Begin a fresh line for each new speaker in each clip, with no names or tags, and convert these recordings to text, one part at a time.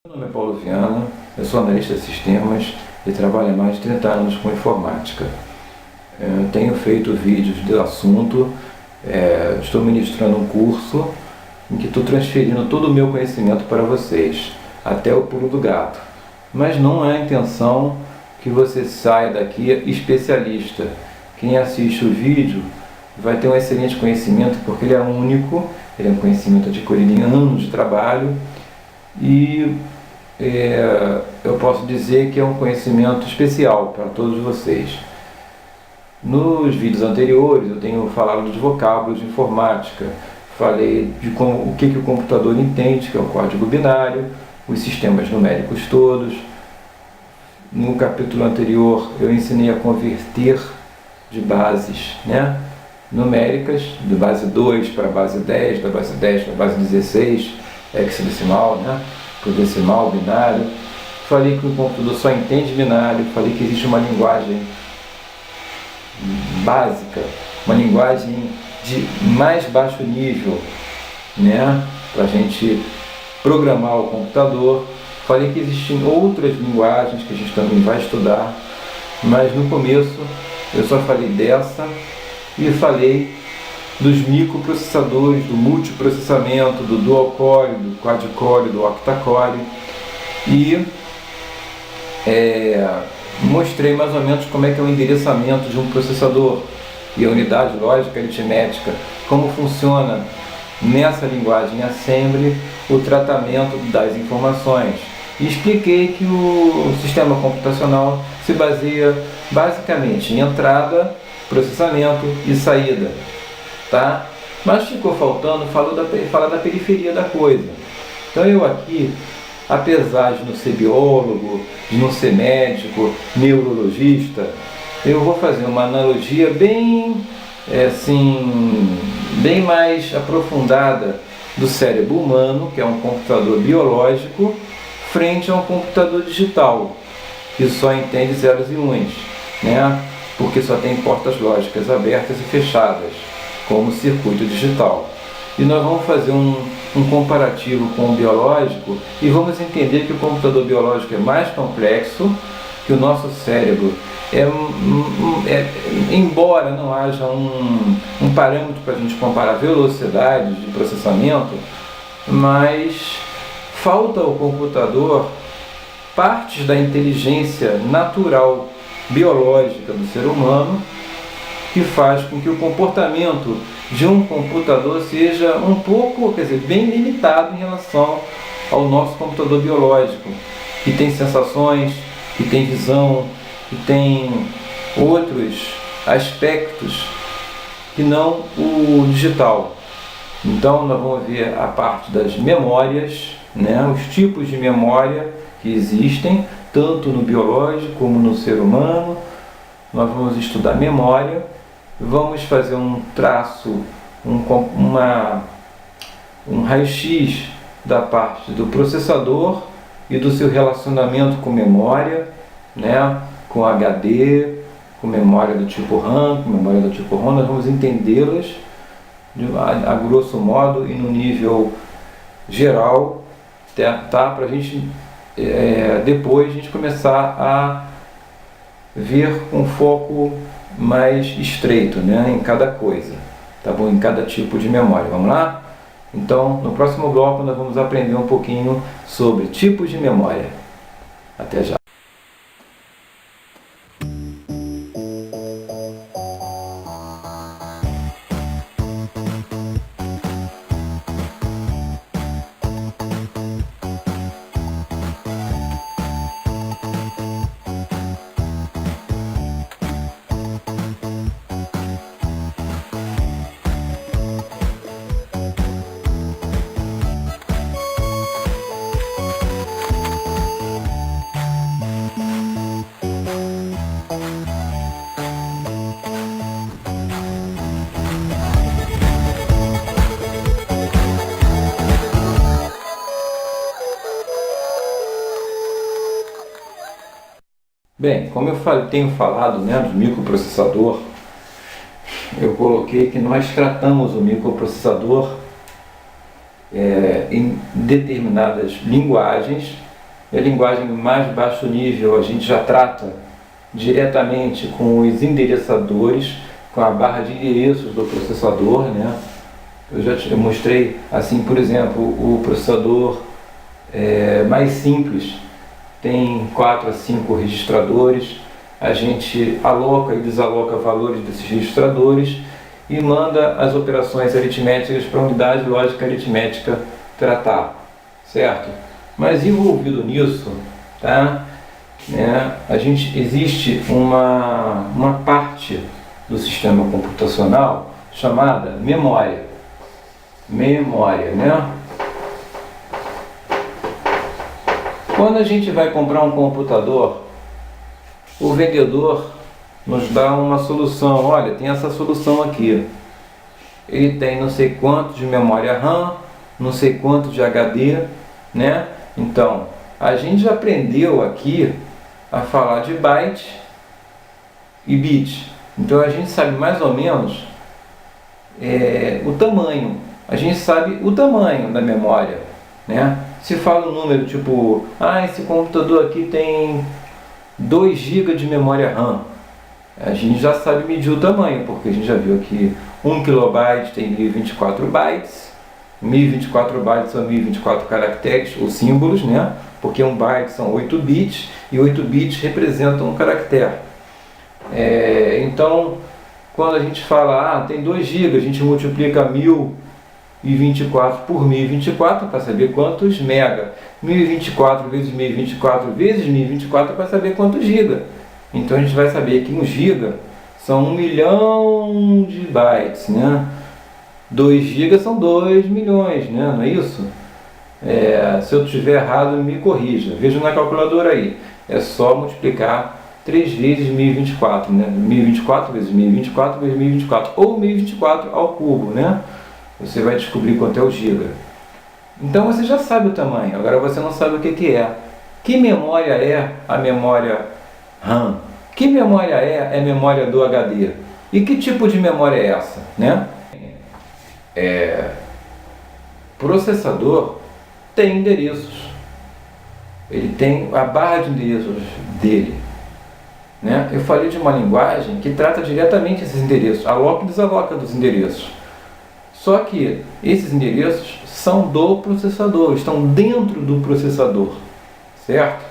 Meu nome é Paulo Viana, eu sou analista de sistemas e trabalho há mais de 30 anos com informática. Eu tenho feito vídeos do assunto, estou ministrando um curso em que estou transferindo todo o meu conhecimento para vocês, até o pulo do gato. Mas não é a intenção que você saia daqui especialista. Quem assiste o vídeo vai ter um excelente conhecimento porque ele é único, ele é um conhecimento adquirido em anos de trabalho e eu posso dizer que é um conhecimento especial para todos vocês. Nos vídeos anteriores eu tenho falado de vocábulos de informática, falei de o que o computador entende, que é o código binário, os sistemas numéricos todos. No capítulo anterior eu ensinei a converter de bases numéricas, de base 2 para base 10, da base 10 para base 16, hexadecimal, para o decimal, binário. Falei que o computador só entende binário, falei que existe uma linguagem básica, uma linguagem de mais baixo nível, para a gente programar o computador. Falei que existem outras linguagens que a gente também vai estudar, mas no começo eu só falei dessa e falei dos microprocessadores, do multiprocessamento, do dual core, do quad-core, do octa-core e mostrei mais ou menos como é que é o endereçamento de um processador e a unidade lógica aritmética, como funciona nessa linguagem assembly o tratamento das informações. E expliquei que o sistema computacional se baseia basicamente em entrada, processamento e saída. Mas ficou faltando falar da periferia da coisa. Então eu aqui, apesar de não ser biólogo, de não ser médico, neurologista, eu vou fazer uma analogia bem mais aprofundada do cérebro humano, que é um computador biológico, frente a um computador digital, que só entende zeros e uns, porque só tem portas lógicas abertas e fechadas, como o circuito digital. E nós vamos fazer um comparativo com o biológico e vamos entender que o computador biológico é mais complexo, que o nosso cérebro embora não haja um parâmetro para a gente comparar velocidade de processamento, mas falta ao computador partes da inteligência natural biológica do ser humano que faz com que o comportamento de um computador seja bem limitado em relação ao nosso computador biológico, que tem sensações, que tem visão, que tem outros aspectos que não o digital. Então nós vamos ver a parte das memórias, os tipos de memória que existem, tanto no biológico como no ser humano. Nós vamos estudar memória, vamos fazer um traço, um raio-x da parte do processador e do seu relacionamento com memória, com HD, com memória do tipo RAM, com memória do tipo ROM. Nós vamos entendê-las a grosso modo e no nível geral, para a gente depois a gente começar a ver um foco mais estreito, em cada coisa, em cada tipo de memória. Vamos lá? Então, no próximo bloco nós vamos aprender um pouquinho sobre tipos de memória. Até já! Bem, como eu tenho falado do microprocessador, eu coloquei que nós tratamos o microprocessador em determinadas linguagens e a linguagem mais baixo nível a gente já trata diretamente com os endereçadores, com a barra de endereços do processador, né? Eu já te mostrei, assim, por exemplo, o processador mais simples tem 4 a 5 registradores. A gente aloca e desaloca valores desses registradores e manda as operações aritméticas para a unidade lógica aritmética tratar, certo? Mas envolvido nisso, tá? Existe uma parte do sistema computacional chamada memória. Memória, né? Quando a gente vai comprar um computador, o vendedor nos dá uma solução. Olha, tem essa solução aqui. Ele tem não sei quanto de memória RAM, não sei quanto de HD, né? Então, a gente já aprendeu aqui a falar de byte e bit. Então, a gente sabe mais ou menos o tamanho. A gente sabe o tamanho da memória, né? Se fala um número tipo, esse computador aqui tem 2 GB de memória RAM. A gente já sabe medir o tamanho, porque a gente já viu que 1 KB tem 1024 bytes, 1024 bytes são 1024 caracteres ou símbolos, né? Porque 1 byte são 8 bits e 8 bits representam um caractere. Então, quando a gente fala, tem 2 GB, a gente multiplica 1024 por 1024 para saber quantos mega. 1024 vezes 1024 vezes 1024 para saber quantos giga. Então a gente vai saber que 1 giga são 1 milhão de bytes, né? 2 gigas são 2 milhões, né? Não é isso? Se eu estiver errado, me corrija. Veja na calculadora aí. É só multiplicar 3 vezes 1024, né? 1024 vezes 1024 vezes 1024. Ou 1024 ao cubo, né? Você vai descobrir quanto é o giga. Então você já sabe o tamanho, agora você não sabe o que é. Que memória é a memória RAM? Que memória é a memória do HD? E que tipo de memória é essa, né? Processador tem endereços. Ele tem a barra de endereços dele, né? Eu falei de uma linguagem que trata diretamente esses endereços, aloca e desaloca dos endereços. Só que esses endereços são do processador, estão dentro do processador, certo?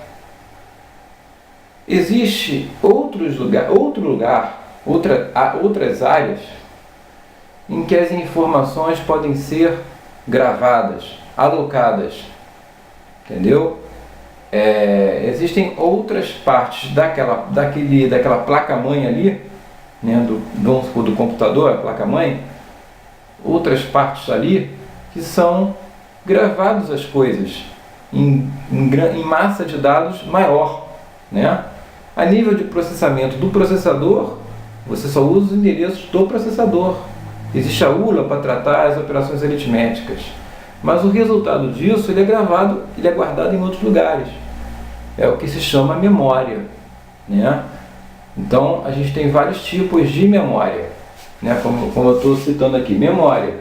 Existe outras áreas em que as informações podem ser gravadas, alocadas, entendeu? Existem outras partes daquela placa-mãe ali, né, do computador, a placa-mãe, outras partes ali que são gravadas as coisas em massa de dados maior, né? A nível de processamento do processador, você só usa os endereços do processador. Existe a ULA para tratar as operações aritméticas, mas o resultado disso ele é gravado, ele é guardado em outros lugares. É o que se chama memória, né? Então a gente tem vários tipos de memória, né? Como eu estou citando aqui, memória.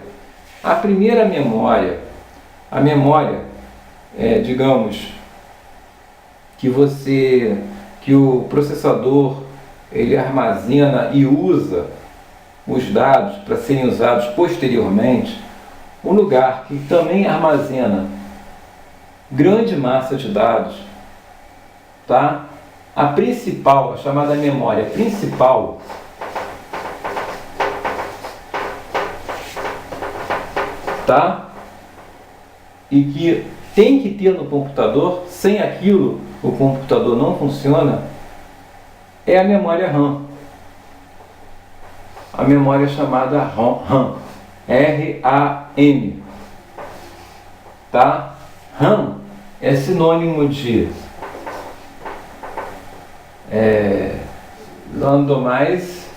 A primeira memória, digamos que o processador ele armazena e usa os dados para serem usados posteriormente. Um lugar que também armazena grande massa de dados, tá? A principal, a chamada memória principal, tá? E que tem que ter no computador, sem aquilo o computador não funciona, é a memória RAM. A memória chamada RAM, RAM, tá? RAM é sinônimo de randomize,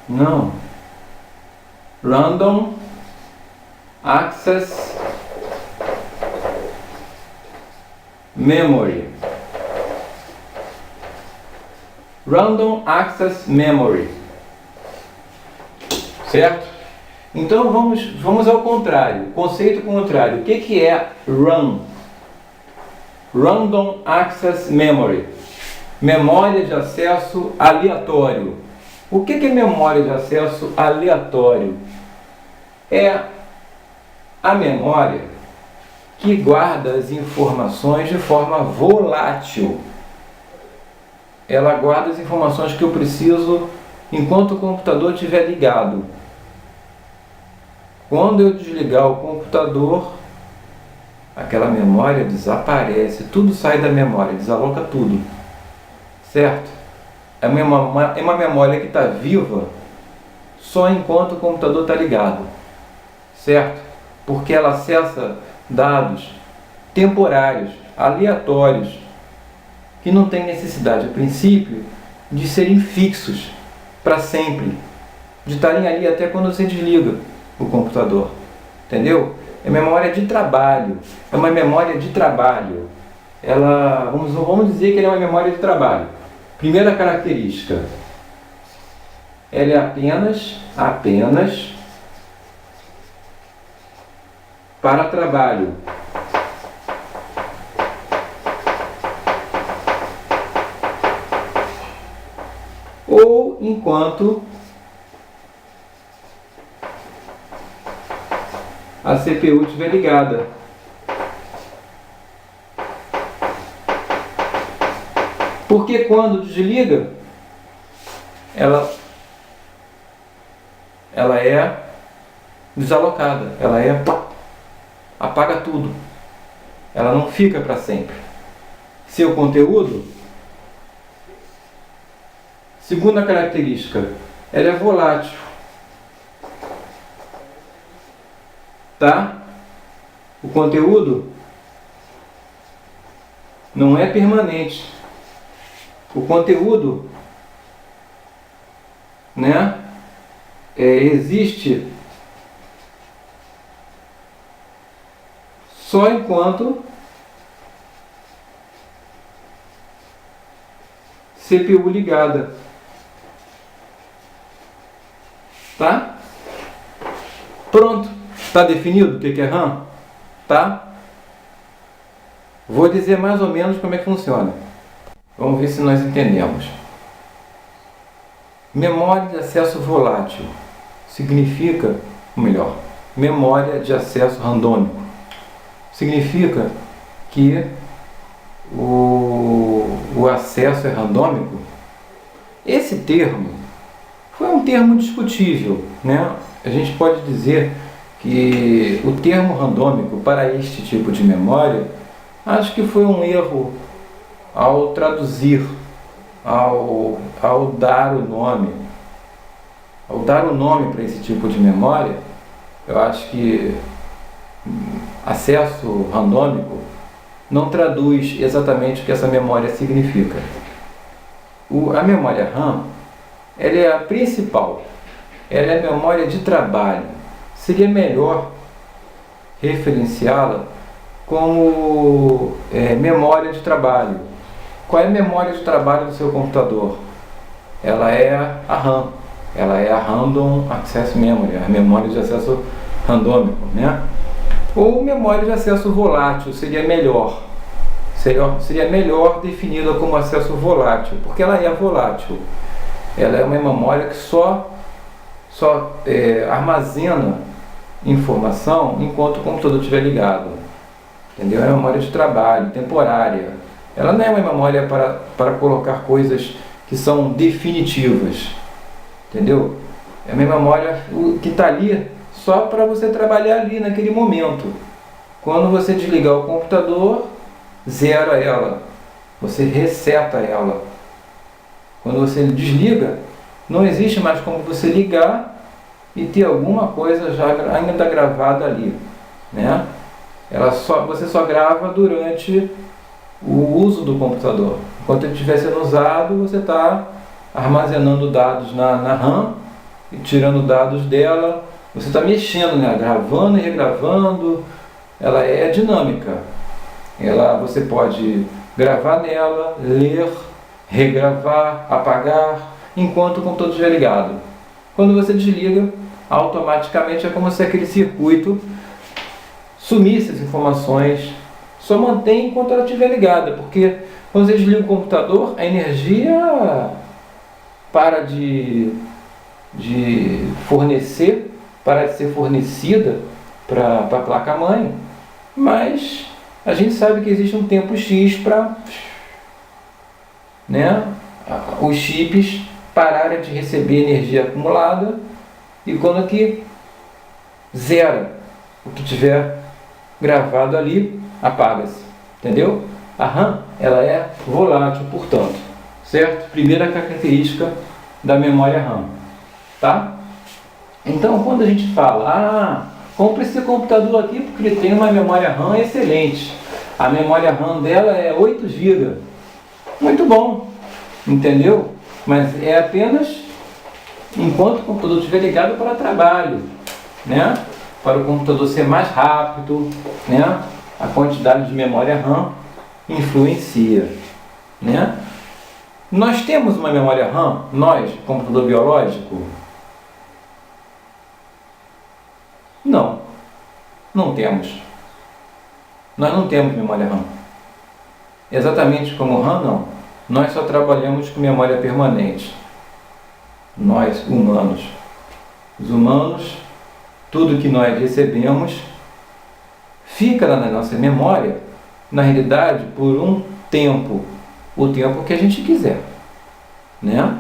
não, Random Access Memory. Random Access Memory, certo? Então vamos ao contrário, conceito contrário. O que é RAM? Random Access Memory. Memória de acesso aleatório. O que é memória de acesso aleatório? É a memória que guarda as informações de forma volátil. Ela guarda as informações que eu preciso enquanto o computador estiver ligado. Quando eu desligar o computador, aquela memória desaparece, tudo sai da memória, desaloca tudo, certo? É uma memória que está viva só enquanto o computador está ligado, certo? Porque ela acessa dados temporários, aleatórios, que não tem necessidade, a princípio, de serem fixos para sempre, de estarem ali até quando você desliga o computador, entendeu? É memória de trabalho, é uma memória de trabalho. Ela, vamos dizer que ela é uma memória de trabalho. Primeira característica, ela é apenas para trabalho. Ou enquanto a CPU estiver ligada. Porque quando desliga, ela é desalocada, apaga tudo. Ela não fica para sempre. Seu conteúdo, segunda característica, ela é volátil. Tá? O conteúdo não é permanente. O conteúdo, né, existe só enquanto CPU ligada. Tá? Pronto. Tá definido o que é RAM? Tá? Vou dizer mais ou menos como é que funciona. Vamos ver se nós entendemos. Memória de acesso volátil significa, ou melhor, memória de acesso randômico. Significa que o acesso é randômico. Esse termo foi um termo discutível, né? A gente pode dizer que o termo randômico para este tipo de memória, acho que foi um erro ao traduzir, ao dar o nome. Ao dar o nome para esse tipo de memória, eu acho que acesso randômico não traduz exatamente o que essa memória significa. A memória RAM, ela é a principal, ela é a memória de trabalho. Seria melhor referenciá-la como memória de trabalho. Qual é a memória de trabalho do seu computador? Ela é a RAM, ela é a Random Access Memory, a memória de acesso randômico, né? Ou memória de acesso volátil seria melhor. Seria melhor definida como acesso volátil, porque ela é volátil. Ela é uma memória que só armazena informação enquanto o computador estiver ligado. Entendeu? É uma memória de trabalho, temporária. Ela não é uma memória para colocar coisas que são definitivas. Entendeu? É uma memória que está ali só para você trabalhar ali naquele momento. Quando você desligar o computador, zera ela. Você reseta ela. Quando você desliga, não existe mais como você ligar e ter alguma coisa já ainda gravada ali, né? Você só grava durante o uso do computador. Enquanto ele estiver sendo usado, você está armazenando dados na RAM e tirando dados dela. Você está mexendo nela, gravando e regravando. Ela é dinâmica. Você pode gravar nela, ler, regravar, apagar, enquanto o computador estiver ligado. Quando você desliga, automaticamente é como se aquele circuito sumisse as informações, só mantém enquanto ela estiver ligada, porque quando você desliga o computador, a energia para de fornecer, para de ser fornecida para a placa-mãe, mas a gente sabe que existe um tempo X para, né, os chips pararem de receber energia acumulada, e quando que zera o que tiver gravado ali, apaga-se, entendeu? A RAM, ela é volátil, portanto, certo? Primeira característica da memória RAM, tá? Então, quando a gente fala, compre esse computador aqui porque ele tem uma memória RAM excelente, a memória RAM dela é 8 GB, muito bom, entendeu? Mas é apenas enquanto o computador estiver ligado para trabalho, né? Para o computador ser mais rápido, né? A quantidade de memória RAM influencia, né? Nós temos uma memória RAM, nós, computador biológico? Não, não temos. Nós não temos memória RAM. Exatamente como RAM, não. Nós só trabalhamos com memória permanente. Nós, humanos. Os humanos, tudo que nós recebemos fica na nossa memória, na realidade, por um tempo, o tempo que a gente quiser, né?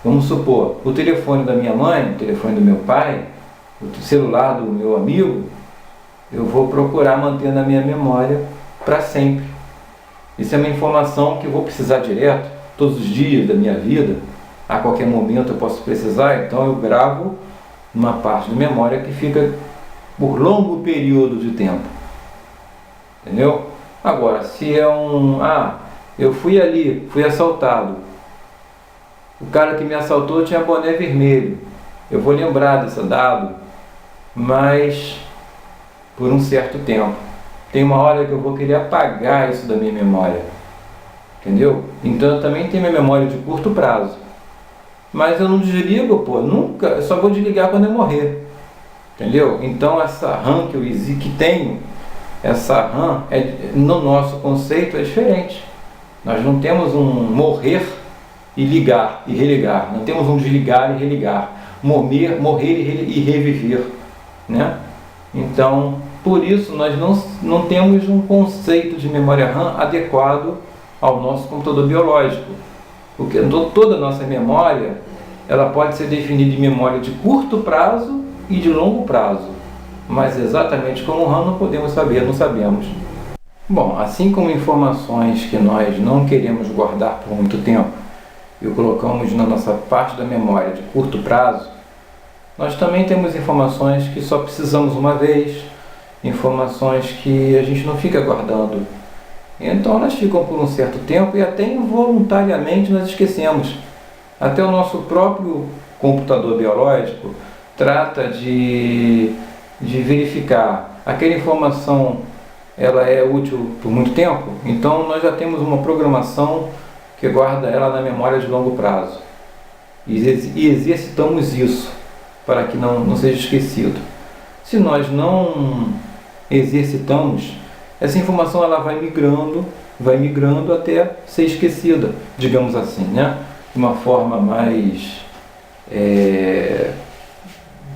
Vamos supor, o telefone da minha mãe, o telefone do meu pai, o celular do meu amigo, eu vou procurar manter na minha memória para sempre. Isso é uma informação que eu vou precisar direto, todos os dias da minha vida, a qualquer momento eu posso precisar, então eu gravo numa parte da memória que fica por longo período de tempo, entendeu? Agora, se é eu fui ali, fui assaltado, o cara que me assaltou tinha boné vermelho, eu vou lembrar desse dado, mas por um certo tempo. Tem uma hora que eu vou querer apagar isso da minha memória, entendeu? Então eu também tenho minha memória de curto prazo, mas eu não desligo, nunca, eu só vou desligar quando eu morrer, entendeu? Então essa RAM que tenho, essa RAM, no nosso conceito é diferente. Nós não temos um morrer e ligar e religar, não temos um desligar e religar, morrer e reviver, né? Então, por isso nós não temos um conceito de memória RAM adequado ao nosso computador biológico, porque toda a nossa memória, ela pode ser definida em memória de curto prazo e de longo prazo, mas exatamente como RAM não podemos saber, não sabemos. Bom, assim como informações que nós não queremos guardar por muito tempo e colocamos na nossa parte da memória de curto prazo, nós também temos informações que só precisamos uma vez, informações que a gente não fica guardando. Então elas ficam por um certo tempo e até involuntariamente nós esquecemos. Até o nosso próprio computador biológico trata de verificar aquela informação, ela é útil por muito tempo, então nós já temos uma programação que guarda ela na memória de longo prazo e exercitamos isso para que não seja esquecido. Se nós não exercitamos, essa informação ela vai migrando até ser esquecida, digamos assim, né? De uma forma mais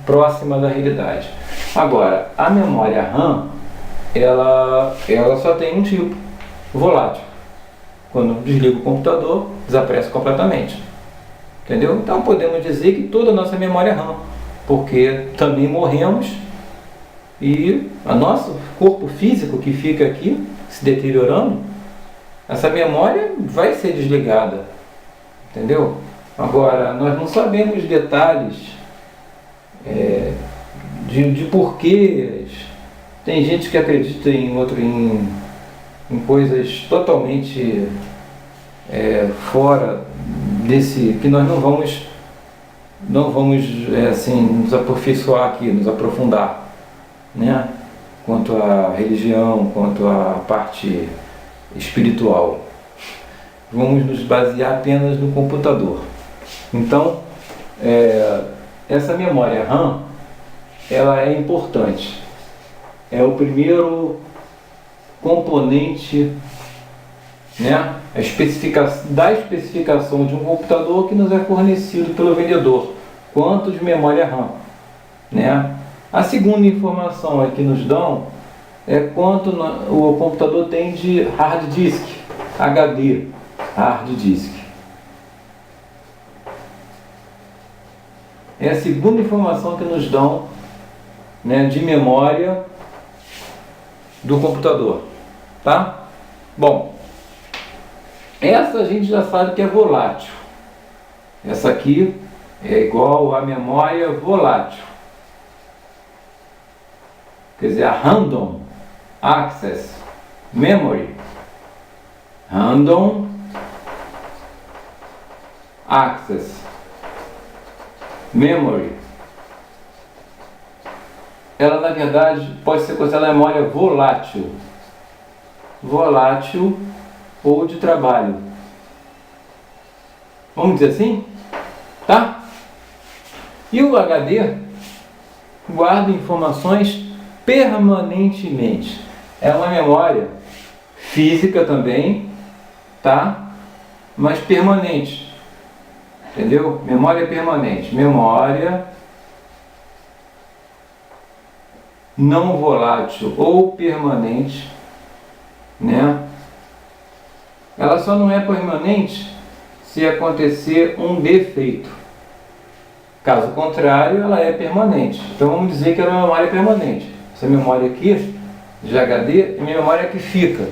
próxima da realidade. Agora, a memória RAM, ela só tem um tipo, volátil. Quando desliga o computador, desaparece completamente. Entendeu? Então podemos dizer que toda a nossa memória é RAM, porque também morremos e o nosso corpo físico que fica aqui se deteriorando, essa memória vai ser desligada, entendeu? Agora, nós não sabemos detalhes de porquês. Tem gente que acredita em coisas totalmente fora desse, que nós não vamos assim, nos aperfeiçoar aqui, nos aprofundar, né? Quanto à religião, quanto à parte espiritual. Vamos nos basear apenas no computador. Então, essa memória RAM, ela é importante. É o primeiro componente, né, da especificação de um computador que nos é fornecido pelo vendedor. Quanto de memória RAM, né? A segunda informação que nos dão é quanto o computador tem de hard disk, HD, hard disk. É a segunda informação que nos dão, né, de memória do computador, tá? Bom, essa a gente já sabe que é volátil. Essa aqui é igual à memória volátil. Quer dizer, a Random Access Memory. Random Access Memory. Ela, na verdade, pode ser considerada memória volátil. Volátil ou de trabalho. Vamos dizer assim? Tá? E o HD guarda informações permanentemente. É uma memória física também, tá? Mas permanente. Entendeu? Memória permanente. Memória não volátil ou permanente, né? Ela só não é permanente se acontecer um defeito. Caso contrário, ela é permanente. Então vamos dizer que ela é uma memória permanente. Essa memória aqui, de HD, é minha memória que fica.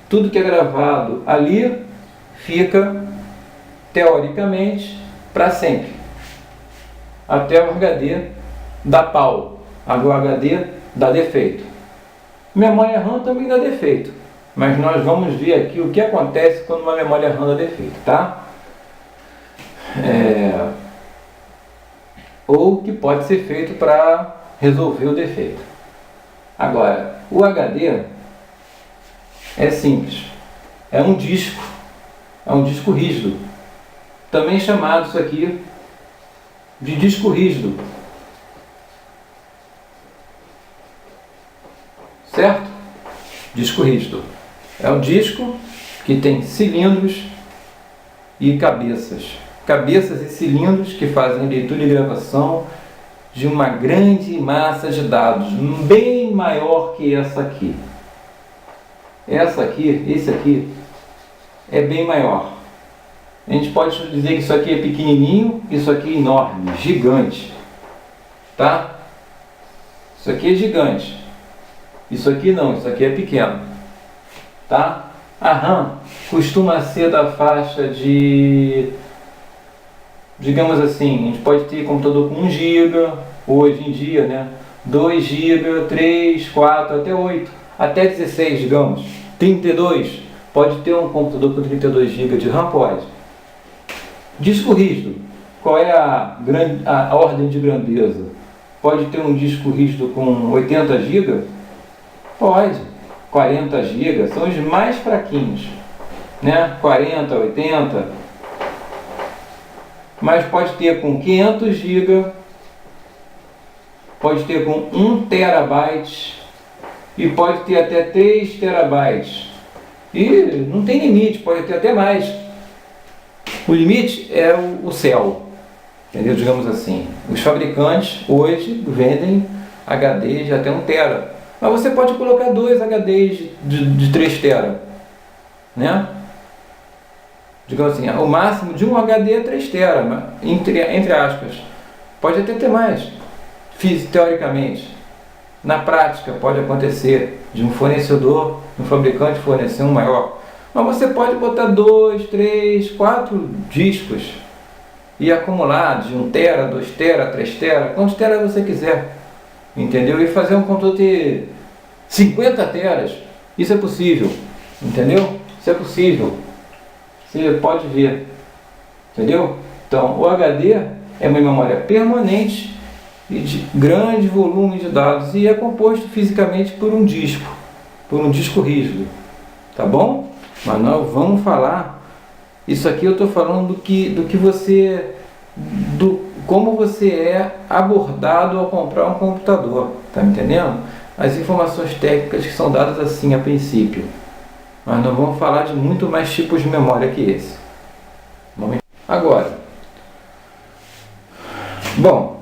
Tudo que é gravado ali, fica, teoricamente, para sempre. Até o HD dá pau. O HD dá defeito. Memória RAM também dá defeito. Mas nós vamos ver aqui o que acontece quando uma memória RAM dá defeito, tá? Ou o que pode ser feito para resolver o defeito. Agora, o HD é simples. É um disco rígido. Também chamado isso aqui de disco rígido. Certo? Disco rígido. É um disco que tem cilindros e cabeças. Cabeças e cilindros que fazem leitura e gravação de uma grande massa de dados, bem maior que essa aqui. Esse aqui é bem maior. A gente pode dizer que isso aqui é pequenininho, isso aqui é enorme, gigante. Tá? Isso aqui é gigante. Isso aqui não, isso aqui é pequeno. Tá? A RAM costuma ser da faixa de, digamos assim, a gente pode ter computador com 1 GB, hoje em dia, né? 2 GB, 3, 4, até 8, até 16, digamos. 32, pode ter um computador com 32 GB de RAM? Pode. Disco rígido, qual é a ordem de grandeza? Pode ter um disco rígido com 80 GB? Pode. 40 GB são os mais fraquinhos, né? 40, 80. Mas pode ter com 500 GB, pode ter com 1 TB e pode ter até 3 TB. E não tem limite, pode ter até mais. O limite é o céu, entendeu? Digamos assim. Os fabricantes hoje vendem HD de até 1 TB. Mas você pode colocar 2 HDs de 3 TB, né? Digamos assim, o máximo de um HD é 3 TB, entre aspas. Pode até ter mais, teoricamente. Na prática pode acontecer de um fornecedor, um fabricante fornecer um maior. Mas você pode botar 2, 3, 4 discos e acumular de 1 TB, 2 TB, 3 TB, quantos TB você quiser. Entendeu? E fazer um computador ter 50 teras. Isso é possível. Entendeu? Isso é possível. Você pode ver. Entendeu? Então, o HD é uma memória permanente e de grande volume de dados e é composto fisicamente por um disco rígido. Tá bom? Mas nós vamos falar. Isso aqui eu estou falando do que você como você é abordado ao comprar um computador, tá me entendendo? As informações técnicas que são dadas assim a princípio. Mas nós vamos falar de muito mais tipos de memória que esse. Agora, bom,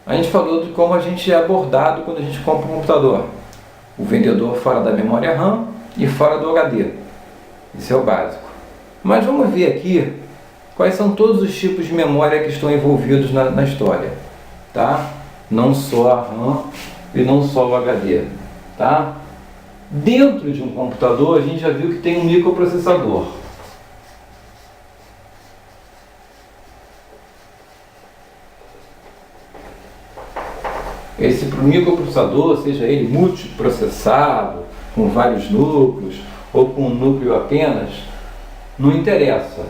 a gente falou de como a gente é abordado quando a gente compra um computador. O vendedor fala da memória RAM e fala do HD. Isso é o básico. Mas vamos ver aqui quais são todos os tipos de memória que estão envolvidos na história, tá? Não só a RAM e não só o HD, tá? Dentro de um computador, a gente já viu que tem um microprocessador. Esse microprocessador, seja ele multiprocessado, com vários núcleos, ou com um núcleo apenas, não interessa.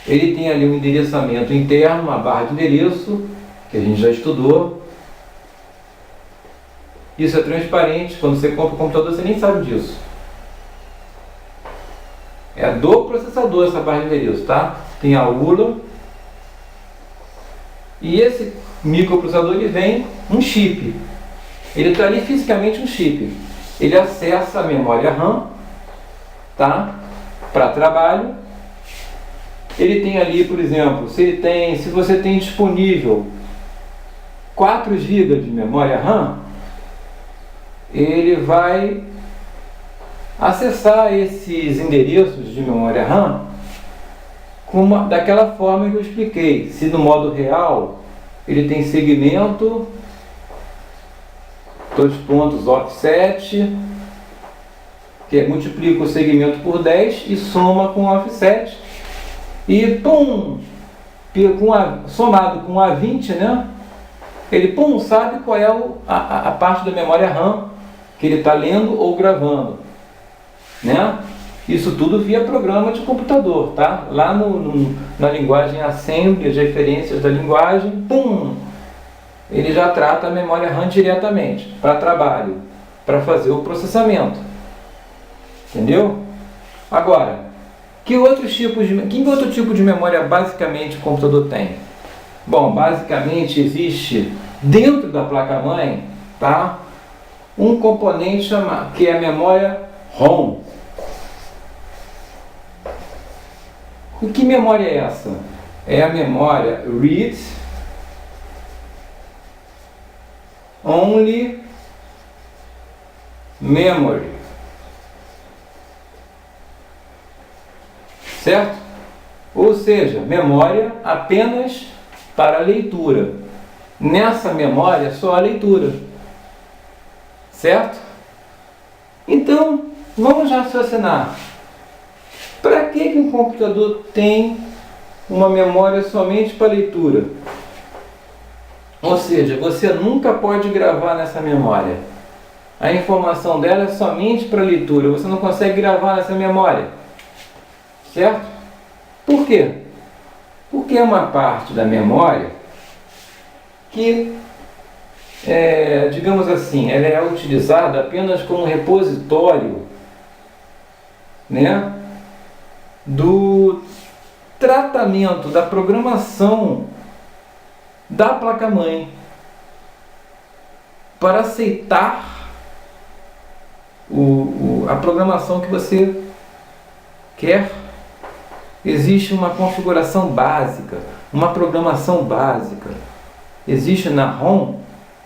Ele tem ali um endereçamento interno, uma barra de endereço, que a gente já estudou. Isso é transparente. Quando você compra um computador, você nem sabe disso. É do processador essa barra de endereço, tá? Tem a ULA. E esse microprocessador, ele vem um chip. Ele está ali fisicamente um chip. Ele acessa a memória RAM, tá? Para trabalho. Ele tem ali, por exemplo, se você tem disponível 4 GB de memória RAM, ele vai acessar esses endereços de memória RAM daquela forma que eu expliquei. Se no modo real ele tem segmento, 2 pontos offset, que multiplica o segmento por 10 e soma com o offset, e pum, somado com A20, né? Ele pum, sabe qual é a parte da memória RAM que ele está lendo ou gravando, né? Isso tudo via programa de computador, tá? Lá na linguagem assembly, as referências da linguagem, pum, ele já trata a memória RAM diretamente para trabalho, para fazer o processamento, entendeu? Agora, que outro tipo de memória basicamente o computador tem? Bom, basicamente existe dentro da placa-mãe, tá? Um componente que é a memória ROM. E que memória é essa? É a memória Read Only Memory. Certo? Ou seja, memória apenas para leitura. Nessa memória, só a leitura. Certo? Então, vamos raciocinar. Para que um computador tem uma memória somente para leitura? Ou seja, você nunca pode gravar nessa memória. A informação dela é somente para leitura. Você não consegue gravar nessa memória. Certo? Por quê? Porque é uma parte da memória que, digamos assim, ela é utilizada apenas como repositório, né, do tratamento da programação da placa-mãe para aceitar a programação que você quer. Existe uma configuração básica, uma programação básica. Existe na ROM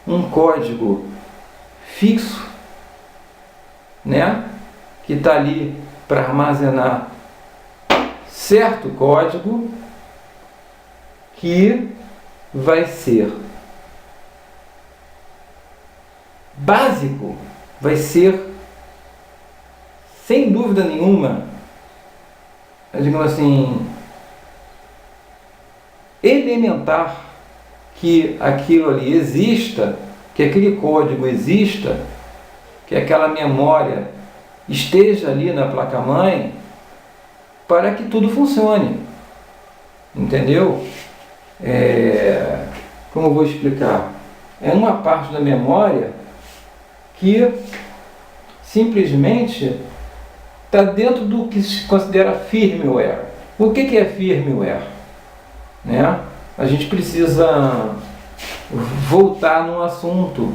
um código fixo, né, que está ali para armazenar certo código que vai ser básico, vai ser, sem dúvida nenhuma, digamos assim, elementar, que aquilo ali exista, que aquele código exista, que aquela memória esteja ali na placa-mãe, para que tudo funcione. Entendeu? Como eu vou explicar? É uma parte da memória que simplesmente está dentro do que se considera firmware. O que é firmware? Né? a gente precisa voltar no assunto,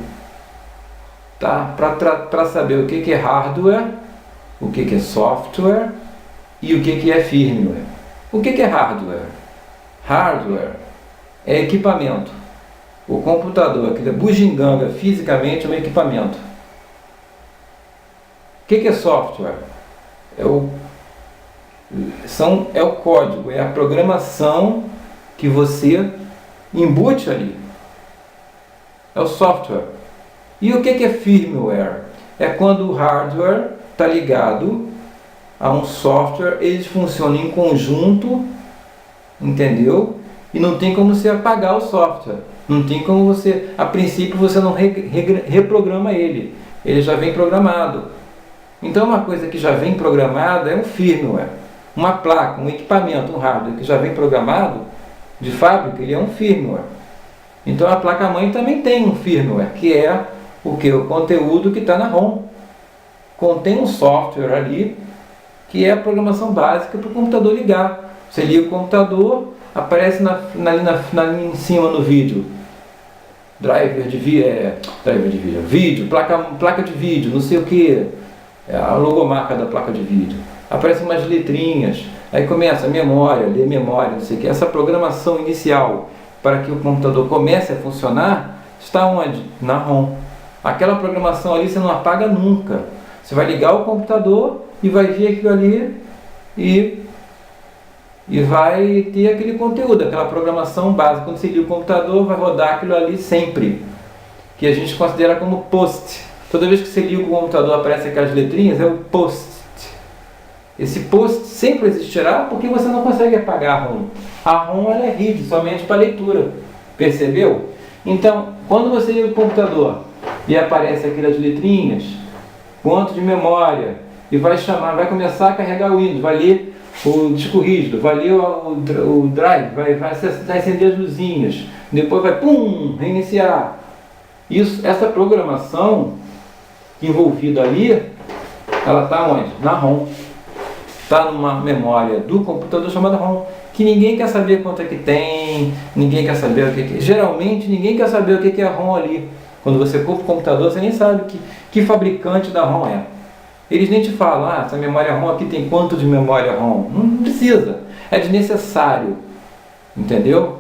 tá? Para saber o que é hardware, o que é software e o que é firmware. O que é hardware? Hardware é equipamento. O computador, aquele bugiganga fisicamente, é um equipamento. O que é software? É o código, é a programação que você embute ali. É o software. E o que é firmware? É quando o hardware está ligado a um software, eles funcionam em conjunto, entendeu? E não tem como você apagar o software. Não tem como você, a princípio você não reprograma ele. Ele já vem programado. Então uma coisa que já vem programada é um firmware. Uma placa, um equipamento, um hardware que já vem programado de fábrica, ele é um firmware. Então a placa-mãe também tem um firmware, que é o que? O conteúdo que está na ROM. Contém um software ali, que é a programação básica para o computador ligar. Você liga o computador, aparece ali em cima no vídeo, driver de vídeo, vídeo, placa de vídeo, não sei o que, a logomarca da placa de vídeo. Aparecem umas letrinhas, aí começa a memória, ler memória, não sei o que. Essa programação inicial para que o computador comece a funcionar está onde? Na ROM. Aquela programação ali você não apaga nunca. Você vai ligar o computador e vai ver aquilo ali e vai ter aquele conteúdo, aquela programação básica. Quando você liga o computador, vai rodar aquilo ali sempre, que a gente considera como post. Toda vez que você liga o computador, aparece aquelas letrinhas, é o post. Esse post sempre existirá porque você não consegue apagar a ROM. A ROM ela é RID, somente para leitura. Percebeu? Então, quando você liga o computador e aparece aquelas letrinhas, quanto de memória, e vai começar a carregar o Windows, vai ler o disco rígido, vai ler o drive, vai acender as luzinhas, depois vai reiniciar. Essa programação envolvida ali, ela está onde? Na ROM. Está numa memória do computador chamada ROM, que ninguém quer saber quanto é que tem, ninguém quer saber o que é. Geralmente ninguém quer saber o que é a ROM ali. Quando você compra o computador, você nem sabe que fabricante da ROM é. Eles nem te falam, essa memória ROM aqui tem quanto de memória ROM? Não precisa. É desnecessário. Entendeu?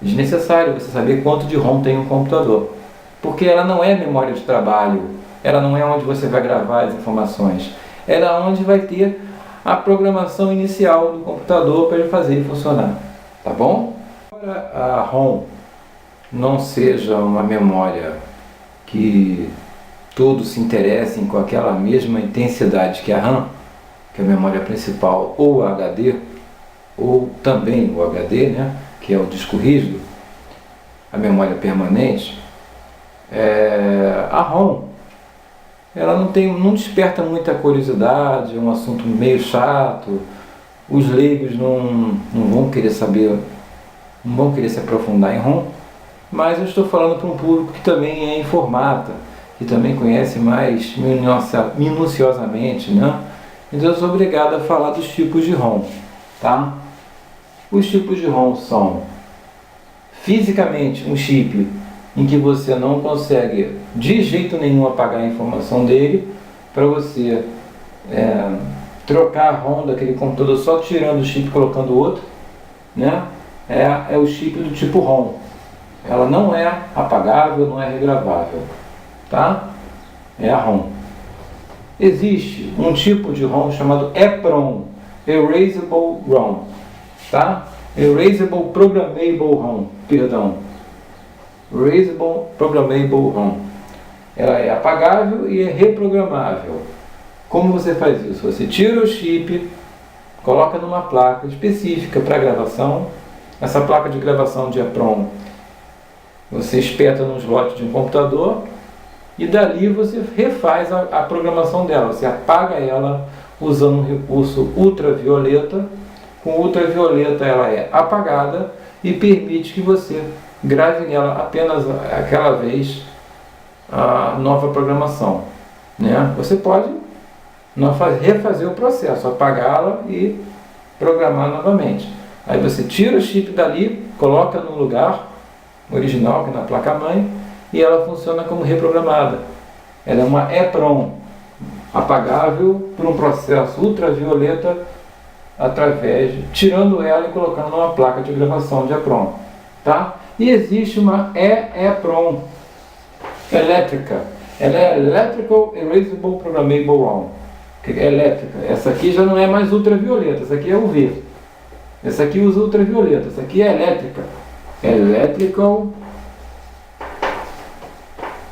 É desnecessário você saber quanto de ROM tem um computador. Porque ela não é memória de trabalho. Ela não é onde você vai gravar as informações. Ela é onde vai ter a programação inicial do computador para ele fazer ele funcionar. Tá bom? Embora a ROM não seja uma memória que todos se interessem com aquela mesma intensidade que a RAM, que é a memória principal, ou a HD, ou também o HD, né, que é o disco rígido, a memória permanente, a ROM ela não desperta muita curiosidade, é um assunto meio chato, os leigos não vão querer saber, não vão querer se aprofundar em ROM, mas eu estou falando para um público que também é informata, que também conhece mais minuciosamente, né? Então eu sou obrigado a falar dos tipos de ROM, tá? Os tipos de ROM são fisicamente um chip em que você não consegue de jeito nenhum apagar a informação dele, para você trocar a ROM daquele computador só tirando o chip e colocando outro, né? É o chip do tipo ROM. Ela não é apagável, não é regravável, tá? É a ROM. Existe um tipo de ROM chamado EPROM, Erasable ROM, tá? Erasable Programmable ROM, perdão. Erasable Programmable ROM. Ela é apagável e é reprogramável. Como você faz isso? Você tira o chip, coloca numa placa específica para gravação. Essa placa de gravação de EPROM você espeta num slot de um computador e dali você refaz a programação dela. Você apaga ela usando um recurso ultravioleta. Com ultravioleta ela é apagada e permite que você grave nela apenas aquela vez a nova programação, né? Você pode refazer o processo, apagá-la e programar novamente. Aí você tira o chip dali, coloca no lugar original, que é na placa-mãe, e ela funciona como reprogramada. Ela é uma EEPROM, apagável por um processo ultravioleta, tirando ela e colocando numa placa de gravação de EEPROM. Tá? E existe uma EEPROM elétrica. Ela é Electrical Erasable Programmable ROM. Que é elétrica. Essa aqui já não é mais ultravioleta, essa aqui é UV. Essa aqui usa ultravioleta, essa aqui é elétrica. Electrical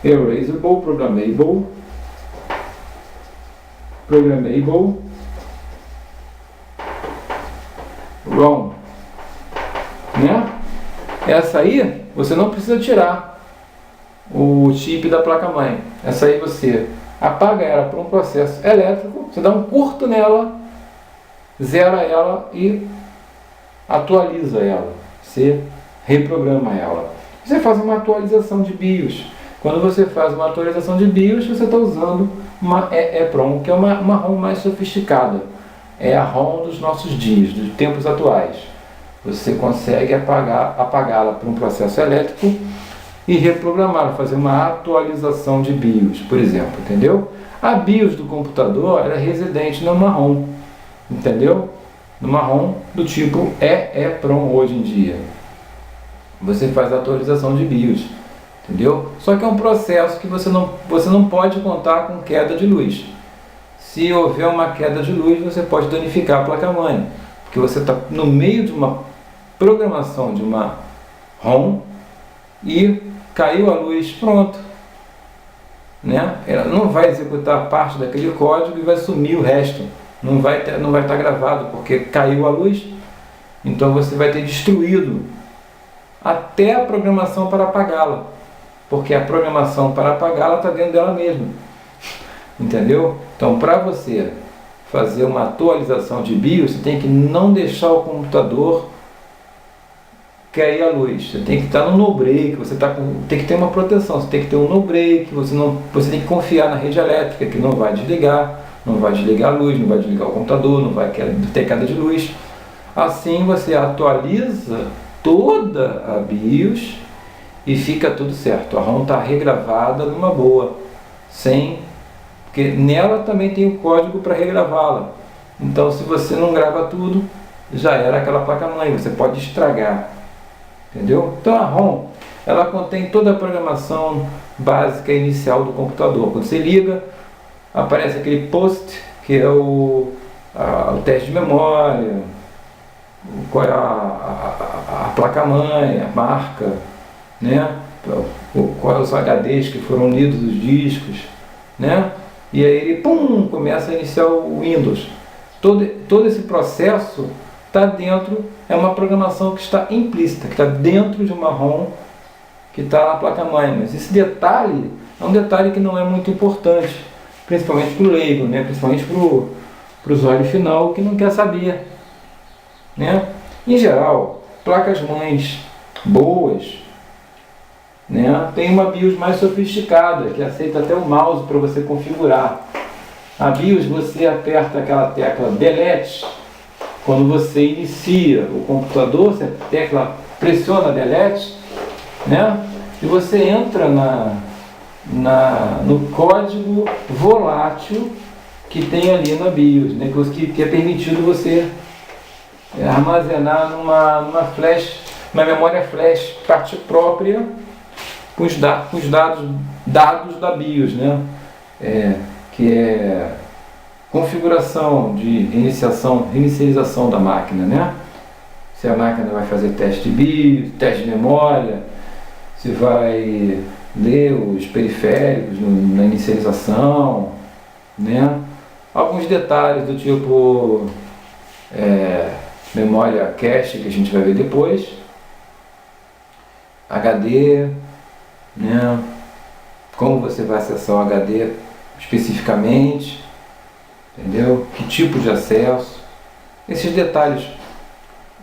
Erasable Programmable ROM. Né? Essa aí você não precisa tirar o chip da placa-mãe. Essa aí você apaga ela por um processo elétrico, você dá um curto nela, zera ela e atualiza ela. Você reprograma ela. Você faz uma atualização de BIOS. Quando você faz uma atualização de BIOS, você está usando uma EEPROM, que é uma ROM mais sofisticada. É a ROM dos nossos dias, dos tempos atuais. Você consegue apagá-la por um processo elétrico e reprogramá-la, fazer uma atualização de BIOS, por exemplo, entendeu? A BIOS do computador ela é residente numa ROM, entendeu? Numa ROM do tipo EEPROM hoje em dia. Você faz a atualização de BIOS, entendeu? Só que é um processo que você não pode contar com queda de luz. Se houver uma queda de luz, você pode danificar a placa-mãe, porque você está no meio de uma programação de uma ROM e caiu a luz, pronto. Né? Ela não vai executar parte daquele código e vai sumir o resto. Não vai estar gravado porque caiu a luz. Então você vai ter destruído até a programação para apagá-la, porque a programação para apagá-la está dentro dela mesma. Entendeu? Então, para você fazer uma atualização de BIOS, você tem que não deixar o computador cair a luz. Você tem que estar no no break, tem que ter uma proteção, você tem que ter um no break, você tem que confiar na rede elétrica que não vai desligar a luz, não vai desligar o computador, não vai ter queda de luz. Assim você atualiza toda a BIOS e fica tudo certo. A ROM está regravada numa boa, porque nela também tem o código para regravá-la. Então, se você não grava tudo, já era aquela placa-mãe, você pode estragar. Entendeu? Então a ROM, ela contém toda a programação básica inicial do computador. Quando você liga, aparece aquele POST, que é o teste de memória, qual é a placa-mãe, a marca, né? Qual é os HDs que foram lidos dos discos, né? E aí ele, começa a iniciar o Windows. Todo esse processo está dentro, é uma programação que está implícita, que está dentro de uma ROM que está na placa-mãe. Mas esse detalhe é um detalhe que não é muito importante, principalmente para o leigo, né? Principalmente para o usuário final que não quer saber. Né? Em geral, placas-mães boas, né, tem uma BIOS mais sofisticada, que aceita até o mouse para você configurar. A BIOS, você aperta aquela tecla Delete. Quando você inicia o computador, você pressiona Delete, né? E você entra no código volátil que tem ali na BIOS, né? Que é permitido você armazenar numa memória flash parte própria com os dados da BIOS, né? Que é configuração de inicialização da máquina, né? Se a máquina vai fazer teste de BIOS, teste de memória, se vai ler os periféricos na inicialização, né? Alguns detalhes do tipo memória cache, que a gente vai ver depois, HD, né? Como você vai acessar o HD especificamente, entendeu? Que tipo de acesso, esses detalhes,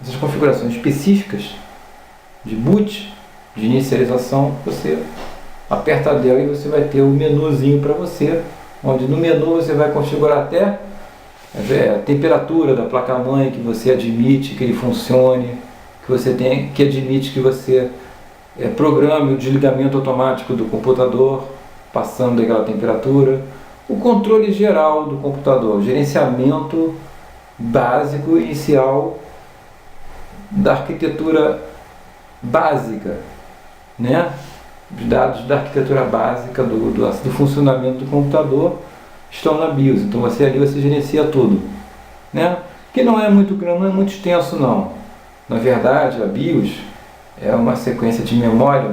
essas configurações específicas de boot, de inicialização, você aperta a Del e você vai ter o menuzinho para você, onde no menu você vai configurar até a temperatura da placa-mãe que você admite que ele funcione, que você tem, que admite que você programe o desligamento automático do computador, passando daquela temperatura, o controle geral do computador, o gerenciamento básico inicial da arquitetura básica, né? Os dados da arquitetura básica do funcionamento do computador estão na BIOS, então ali você gerencia tudo, né? Que não é muito grande, não é muito extenso não. Na verdade, a BIOS é uma sequência de memória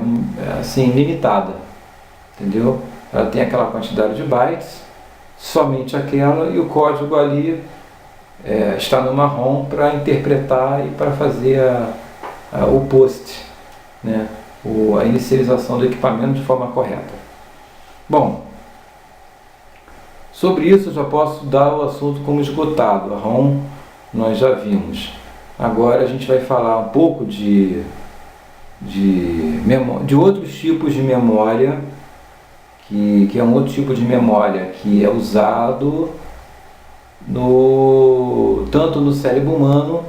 assim limitada, entendeu? Ela tem aquela quantidade de bytes, somente aquela, e o código ali está numa ROM para interpretar e para fazer o POST, né? A inicialização do equipamento de forma correta. Bom, sobre isso eu já posso dar o assunto como esgotado. A ROM nós já vimos. Agora a gente vai falar um pouco de outros tipos de memória, que é um outro tipo de memória que é usado tanto no cérebro humano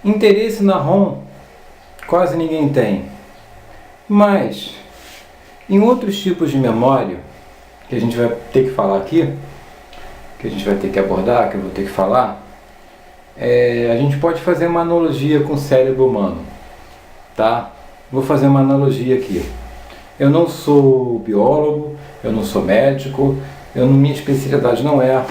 interesse na ROM quase ninguém tem, mas em outros tipos de memória que a gente vai ter que falar aqui, que a gente vai ter que abordar, que eu vou ter que falar, a gente pode fazer uma analogia com o cérebro humano, tá? Vou fazer uma analogia aqui. Eu não sou biólogo, eu não sou médico, minha especialidade não é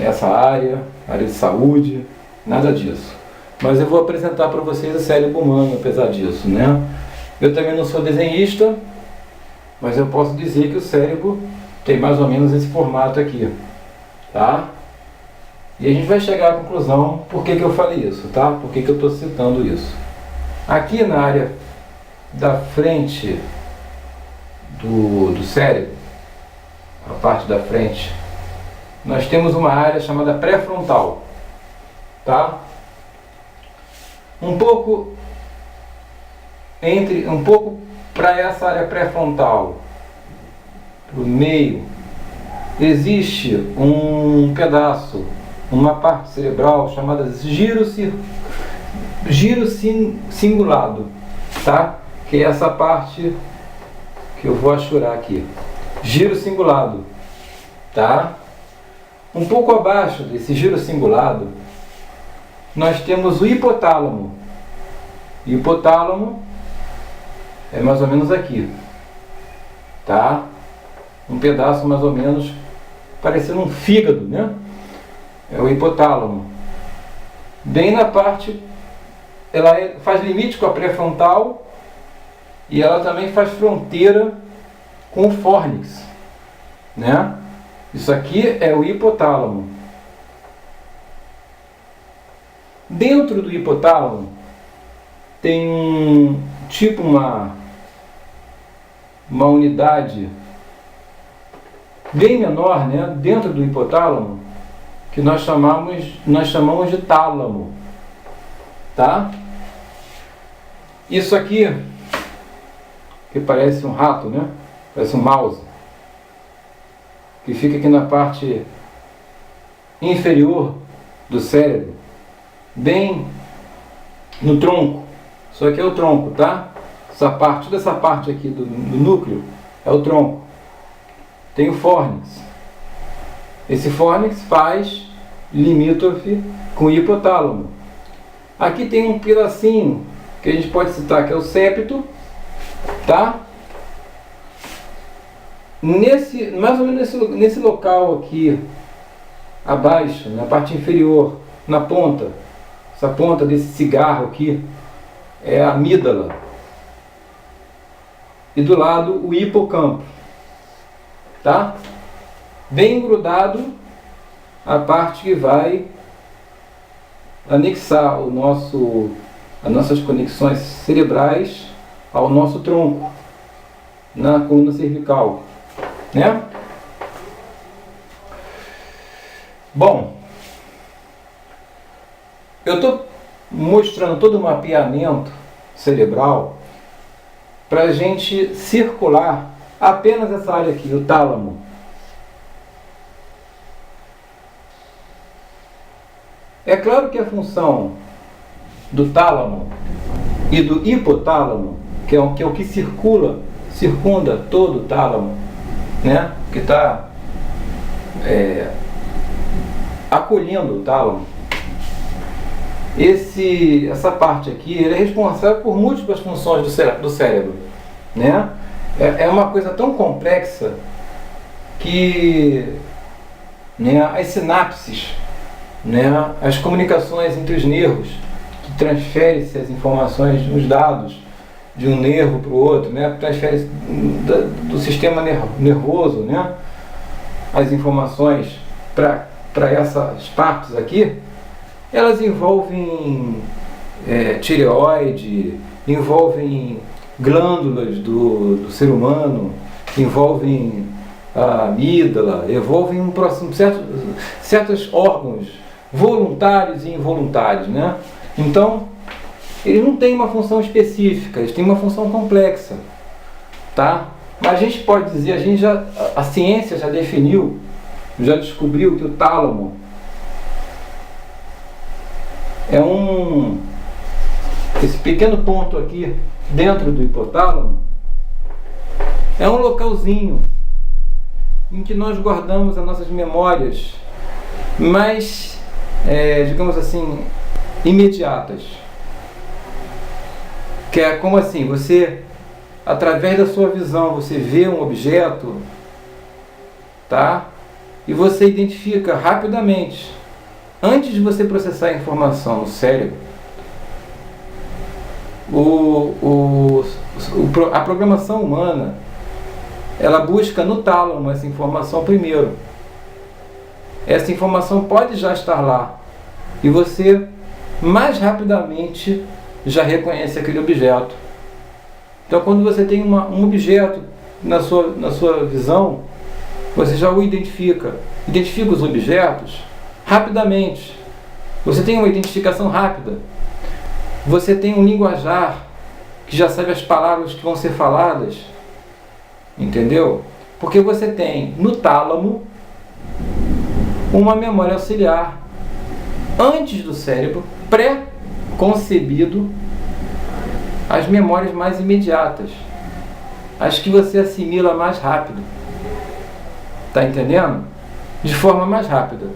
essa área de saúde, nada disso. Mas eu vou apresentar para vocês o cérebro humano, apesar disso, né? Eu também não sou desenhista, mas eu posso dizer que o cérebro tem mais ou menos esse formato aqui, tá? E a gente vai chegar à conclusão por que eu falei isso, tá? Por que eu estou citando isso. Aqui na área da frente do cérebro, a parte da frente, nós temos uma área chamada pré-frontal, tá? Um pouco para essa área pré-frontal, para o meio, existe um pedaço, uma parte cerebral chamada giro cingulado, tá? Que é essa parte que eu vou achurar aqui, giro cingulado, tá? Um pouco abaixo desse giro cingulado, nós temos o hipotálamo. O hipotálamo é mais ou menos aqui, tá? Um pedaço mais ou menos parecendo um fígado, né? É o hipotálamo. Bem na parte, ela faz limite com a pré-frontal e ela também faz fronteira com o fórnix, né? Isso aqui é o hipotálamo,
Dentro do hipotálamo tem uma unidade bem menor, né, dentro do hipotálamo, que nós chamamos de tálamo, tá? Isso aqui, que parece um rato, né? Parece um mouse, que fica aqui na parte inferior do cérebro, bem no tronco. Isso aqui é o tronco, tá? Toda essa parte aqui do núcleo é o tronco. Tem o fórnix. Esse fórnix faz limítrofe com o hipotálamo. Aqui tem um pedacinho que a gente pode citar, que é o septo, tá? Mais ou menos nesse local aqui, abaixo, na parte inferior, na ponta, essa ponta desse cigarro aqui, é a amígdala. E do lado o hipocampo, tá? Bem grudado a parte que vai anexar as nossas conexões cerebrais ao nosso tronco, na coluna cervical, né? Bom, eu estou mostrando todo o mapeamento cerebral para a gente circular apenas essa área aqui, o tálamo. É claro que a função do tálamo e do hipotálamo, que é o que circunda todo o tálamo, né? Que está acolhendo o tálamo. Essa parte aqui, ele é responsável por múltiplas funções do cérebro, né? É uma coisa tão complexa que, né, as sinapses, né, as comunicações entre os nervos, que transferem-se as informações, os dados de um nervo para o outro, né, transfere do sistema nervoso, né, as informações para essas partes aqui. Elas envolvem tireoide, envolvem glândulas do ser humano, envolvem a amígdala, envolvem certos órgãos voluntários e involuntários, né? Então, eles não têm uma função específica, eles têm uma função complexa, tá? Mas a gente pode dizer, a ciência já definiu, já descobriu que o tálamo esse pequeno ponto aqui dentro do hipotálamo é um localzinho em que nós guardamos as nossas memórias mais, digamos assim, imediatas. Que é como assim, você, através da sua visão, você vê um objeto, tá? E você identifica rapidamente. Antes de você processar a informação no cérebro, a programação humana, ela busca no tálamo essa informação primeiro. Essa informação pode já estar lá e você mais rapidamente já reconhece aquele objeto. Então, quando você tem um objeto na sua visão, você já o identifica os objetos rapidamente. Você tem uma identificação rápida. Você tem um linguajar que já sabe as palavras que vão ser faladas. Entendeu? Porque você tem no tálamo uma memória auxiliar antes do cérebro, pré-concebido, as memórias mais imediatas, as que você assimila mais rápido. Tá entendendo? De forma mais rápida.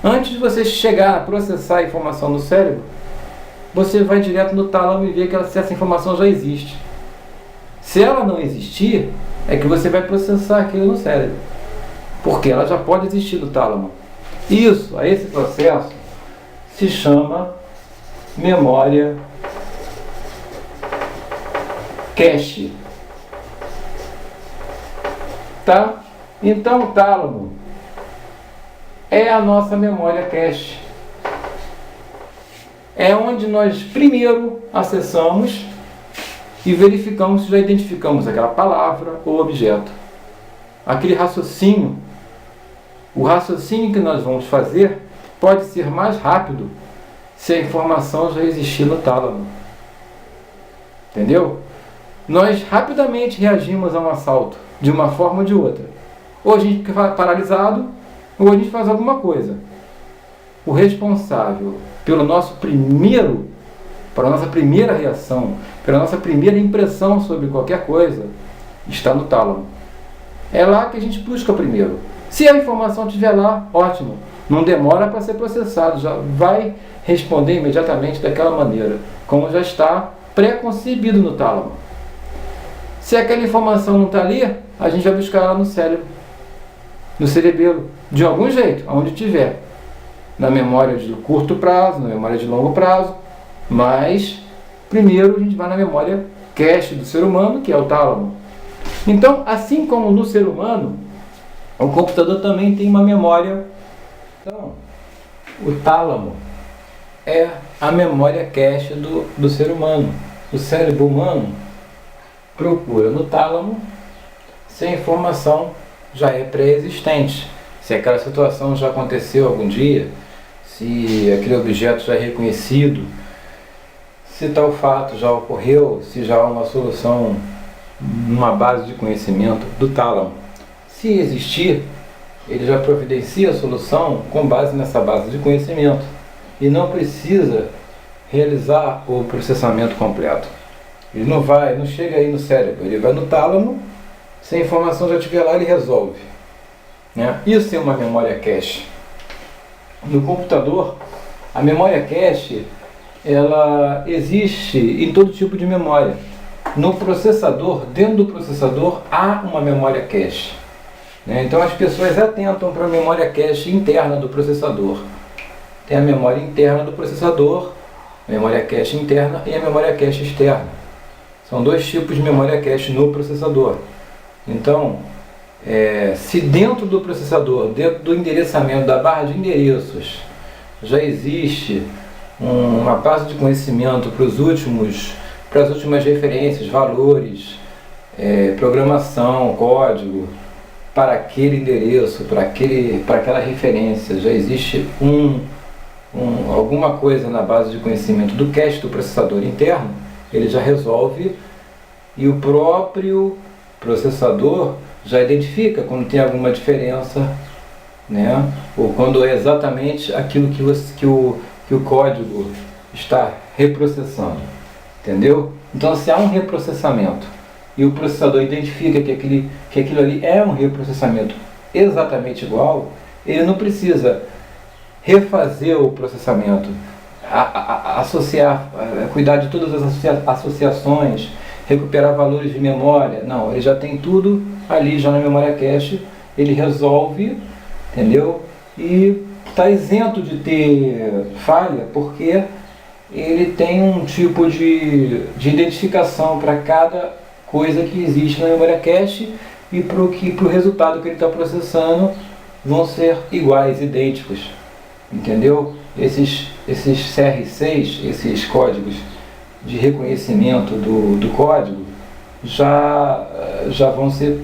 Antes de você chegar a processar a informação no cérebro, você vai direto no tálamo e vê se essa informação já existe. Se ela não existir, é que você vai processar aquilo no cérebro, porque ela já pode existir no tálamo. Esse processo se chama memória cache. Tá? Então o tálamo é a nossa memória cache. é onde nós primeiro acessamos e verificamos se já identificamos aquela palavra ou objeto. Aquele raciocínio, o raciocínio que nós vamos fazer pode ser mais rápido se a informação já existir no tálamo. Entendeu? Nós rapidamente reagimos a um assalto, de uma forma ou de outra. Ou a gente fica paralisado, ou a gente faz alguma coisa. O responsável pelo nosso primeiro, para a nossa primeira reação, pela nossa primeira impressão sobre qualquer coisa, está no tálamo. É lá que a gente busca primeiro. Se a informação estiver lá, ótimo. Não demora para ser processado, já vai responder imediatamente daquela maneira, como já está pré-concebido no tálamo. Se aquela informação não está ali, a gente vai buscar ela no cérebro, no cerebelo, de algum jeito, aonde tiver. Na memória de curto prazo, na memória de longo prazo, mas primeiro a gente vai na memória cache do ser humano, que é o tálamo. Então, assim como no ser humano, o computador também tem uma memória. Então, o tálamo é a memória cache do ser humano. O cérebro humano procura no tálamo se a informação já é pré-existente, se aquela situação já aconteceu algum dia, se aquele objeto já é reconhecido, se tal fato já ocorreu, se já há uma solução numa base de conhecimento do tálamo. Se existir, ele já providencia a solução com base nessa base de conhecimento e não precisa realizar o processamento completo. Ele não chega aí no cérebro, ele vai no tálamo, se a informação já estiver lá, ele resolve. Né? Isso é uma memória cache. No computador, a memória cache, ela existe em todo tipo de memória. No processador, dentro do processador, há uma memória cache. Né? Então as pessoas atentam para a memória cache interna do processador. Tem a memória interna do processador, a memória cache interna e a memória cache externa. São dois tipos de memória cache no processador. Então, se dentro do processador, dentro do endereçamento da barra de endereços, já existe uma base de conhecimento para as últimas referências, valores, programação, código, para aquele endereço, para aquela referência, já existe alguma coisa na base de conhecimento do cache do processador interno, ele já resolve e o próprio processador já identifica quando tem alguma diferença, né? Ou quando é exatamente aquilo que o código está reprocessando, entendeu? Então, se há um reprocessamento e o processador identifica que aquilo ali é um reprocessamento exatamente igual, ele não precisa refazer o processamento, associar, cuidar de todas as associações, recuperar valores de memória. Não, ele já tem tudo ali já na memória cache, ele resolve, entendeu? E está isento de ter falha, porque ele tem um tipo de identificação para cada coisa que existe na memória cache e para o resultado que ele está processando vão ser iguais, idênticos, entendeu? Esses CR6, esses códigos de reconhecimento do código já vão ser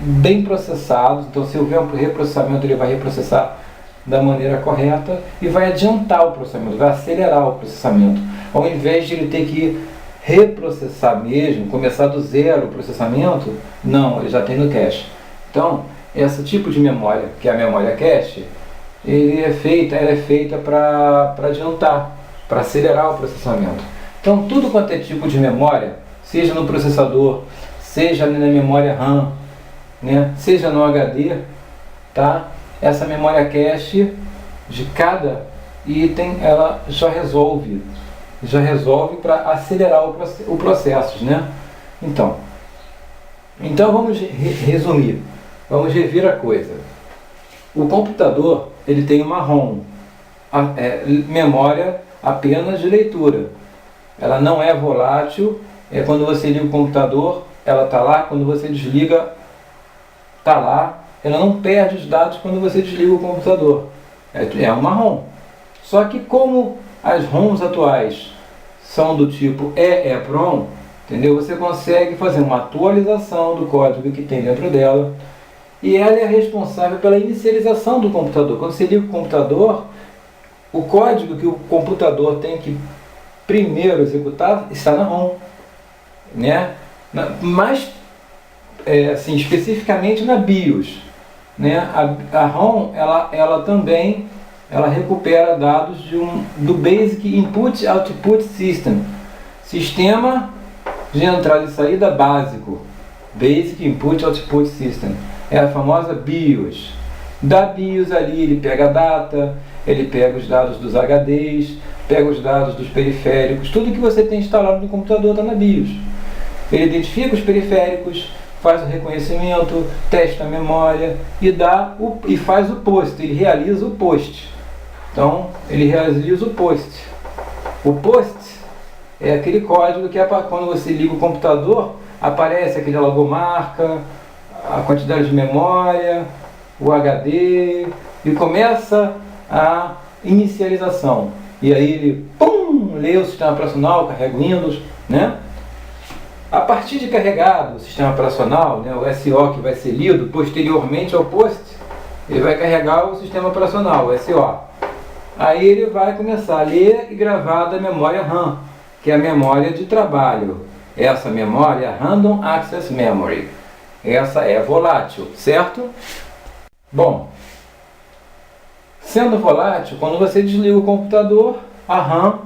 bem processados. Então, se houver um reprocessamento, ele vai reprocessar da maneira correta e vai adiantar o processamento, vai acelerar o processamento, ao invés de ele ter que reprocessar mesmo, começar do zero o processamento. Não, ele já tem no cache. Então, esse tipo de memória, que é a memória cache, ela é feita para adiantar, para acelerar o processamento. Então, tudo quanto é tipo de memória, seja no processador, seja na memória RAM, né, seja no HD, tá? Essa memória cache de cada item, ela já resolve para acelerar o processo, né? Então vamos resumir, vamos rever a coisa. O computador, ele tem uma ROM, memória apenas de leitura. Ela não é volátil, quando você liga o computador, ela está lá, quando você desliga, está lá. Ela não perde os dados quando você desliga o computador. É uma ROM. Só que como as ROMs atuais são do tipo EEPROM, entendeu? Você consegue fazer uma atualização do código que tem dentro dela, e ela é responsável pela inicialização do computador. Quando você liga o computador, o código que o computador tem que primeiro executar está na ROM, né? Mas, assim, especificamente na BIOS, né? A ROM, ela também recupera dados do Basic Input Output System, sistema de entrada e saída básico, Basic Input Output System, é a famosa BIOS. Da BIOS ali ele pega a data, ele pega os dados dos HDs, pega os dados dos periféricos, tudo que você tem instalado no computador está na BIOS. Ele identifica os periféricos, faz o reconhecimento, testa a memória e faz o post, ele realiza o post. Então, ele realiza o post. O post é aquele código que quando você liga o computador, aparece aquele logomarca, a quantidade de memória, o HD, e começa a inicialização. E aí ele, lê o sistema operacional, carrega o Windows, né? A partir de carregado o sistema operacional, né, o SO que vai ser lido posteriormente ao post, ele vai carregar o sistema operacional, o SO. Aí ele vai começar a ler e gravar da memória RAM, que é a memória de trabalho. Essa memória é Random Access Memory. Essa é volátil, certo? Bom, sendo volátil, quando você desliga o computador, a RAM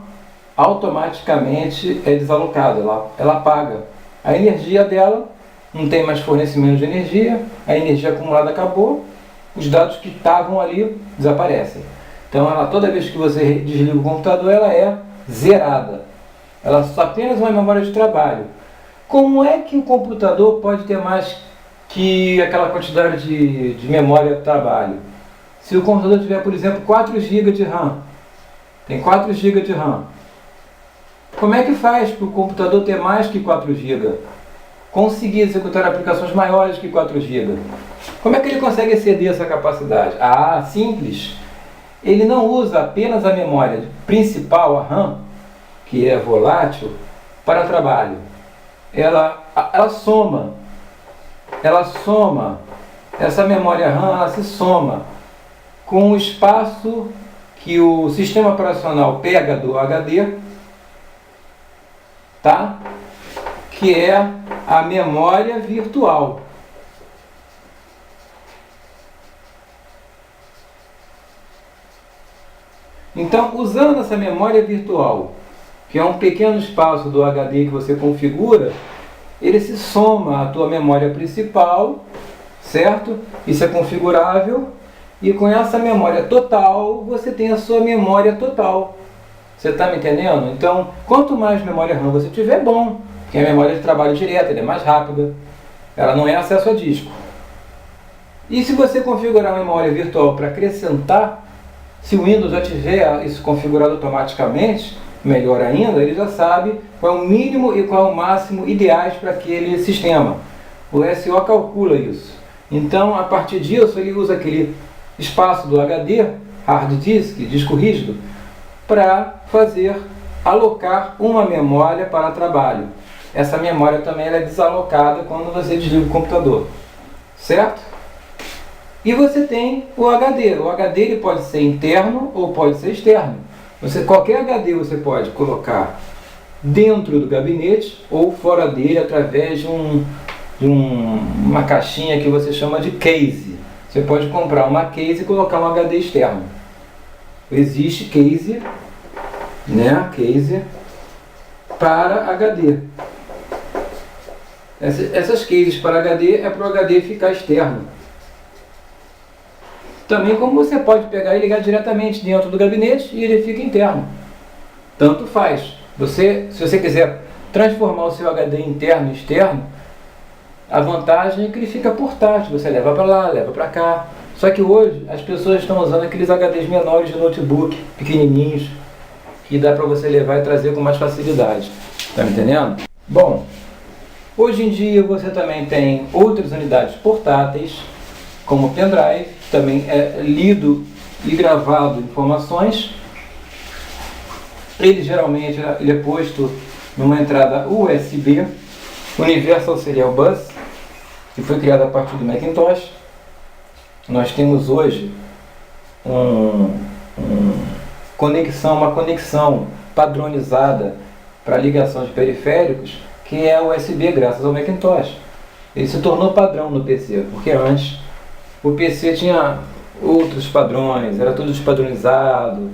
automaticamente é desalocada, ela apaga. A energia dela não tem mais fornecimento de energia, a energia acumulada acabou, os dados que estavam ali desaparecem. Então, toda vez que você desliga o computador, ela é zerada. Ela é só apenas uma memória de trabalho. Como é que o computador pode ter mais que aquela quantidade de memória de trabalho? Se o computador tiver, por exemplo, 4 GB de RAM, tem 4 GB de RAM, como é que faz para o computador ter mais que 4 GB? Conseguir executar aplicações maiores que 4 GB? Como é que ele consegue exceder essa capacidade? Simples. Ele não usa apenas a memória principal, a RAM, que é volátil, para trabalho. Ela soma. Essa memória RAM, ela se soma com o espaço que o sistema operacional pega do HD, tá? Que é a memória virtual. Então, usando essa memória virtual, que é um pequeno espaço do HD que você configura, ele se soma à tua memória principal, certo? Isso é configurável, e com essa memória total, você tem a sua memória total. Você está me entendendo? Então, quanto mais memória RAM você tiver, é bom, porque a memória de trabalho direta, ela é mais rápida, ela não é acesso a disco. E se você configurar uma memória virtual para acrescentar, se o Windows já tiver isso configurado automaticamente, melhor ainda, ele já sabe qual é o mínimo e qual é o máximo ideais para aquele sistema. O SO calcula isso. Então, a partir disso, ele usa aquele espaço do HD, hard disk, disco rígido, para alocar uma memória para trabalho. Essa memória também é desalocada quando você desliga o computador, certo? E você tem o HD. O HD ele pode ser interno ou pode ser externo. Qualquer HD você pode colocar dentro do gabinete ou fora dele através de uma caixinha que você chama de case. Você pode comprar uma case e colocar um HD externo. Existe case, né? Case para HD. Essas cases para HD é para o HD ficar externo. Também como você pode pegar e ligar diretamente dentro do gabinete e ele fica interno. Tanto faz. Se você quiser transformar o seu HD interno e externo, a vantagem é que ele fica portátil. Você leva para lá, leva para cá. Só que hoje as pessoas estão usando aqueles HDs menores de notebook, pequenininhos, que dá para você levar e trazer com mais facilidade. Tá me entendendo? Bom, hoje em dia você também tem outras unidades portáteis, como o pendrive, também é lido e gravado informações. Ele geralmente ele é posto numa entrada USB, Universal Serial Bus, que foi criada a partir do Macintosh. Nós temos hoje uma conexão padronizada para ligação de periféricos, que é o USB, graças ao Macintosh. Ele se tornou padrão no PC, porque antes o PC tinha outros padrões, era tudo despadronizado,